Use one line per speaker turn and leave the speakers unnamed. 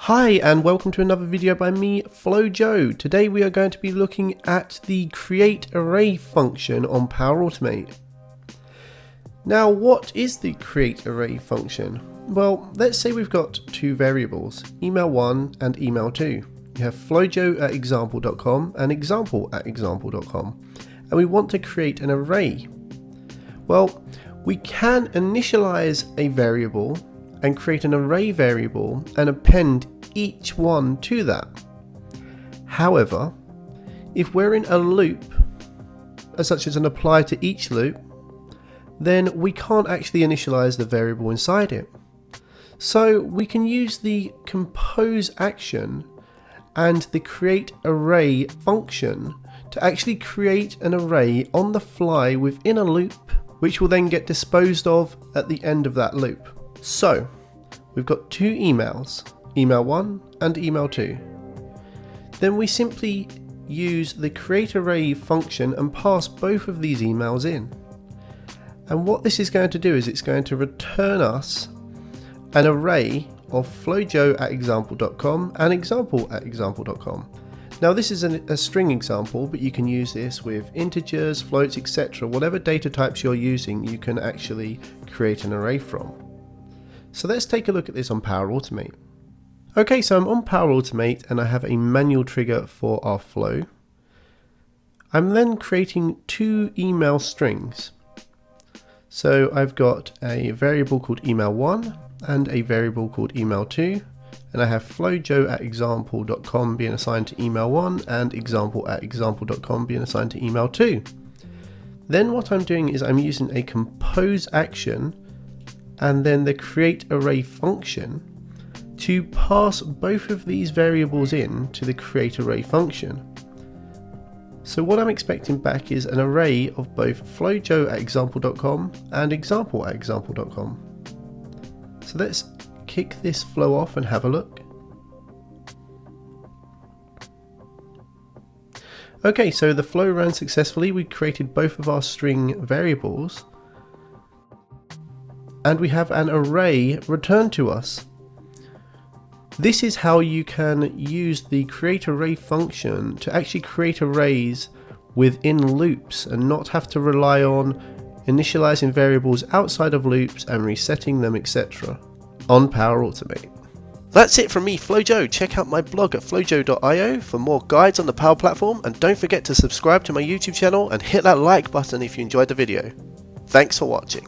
Hi and welcome to another video by me, FlowJoe. Today we are going to be looking at the CreateArray function on PowerAutomate. Now what is the CreateArray function? Well, let's say we've got two variables, email1 and email2. You have flowjoe@example.com and example@example.com, and we want to create an array. Well, we can initialize a variable and create an array variable and append each one to that. However, if we're in a loop, such as an apply to each loop, then we can't actually initialize the variable inside it. So we can use the compose action and the CreateArray function to actually create an array on the fly within a loop, which will then get disposed of at the end of that loop. So we've got two emails, email1 and email2. Then we simply use the CreateArray function and pass both of these emails in. And what this is going to do is it's going to return us an array of flowjoe@example.com and example@example.com. Now this is a string example, but you can use this with integers, floats, etc. Whatever data types you're using, you can actually create an array from. So let's take a look at this on PowerAutomate. Okay, so I'm on PowerAutomate and I have a manual trigger for our flow. I'm then creating two email strings. So I've got a variable called email1 and a variable called email2, and I have flowjoe@example.com being assigned to email1 and example@example.com being assigned to email2. Then what I'm doing is I'm using a compose action and then the CreateArray function to pass both of these variables in to the CreateArray function. So what I'm expecting back is an array of both flowjoe@example.com and example@example.com. So let's kick this flow off and have a look. Okay, so the flow ran successfully. We created both of our string variables, and we have an array returned to us. This is how you can use the CreateArray function to actually create arrays within loops and not have to rely on initializing variables outside of loops and resetting them, etc. on PowerAutomate. That's it from me, FlowJoe. Check out my blog at flowjoe.io for more guides on the Power Platform, and don't forget to subscribe to my YouTube channel and hit that like button if you enjoyed the video. Thanks for watching.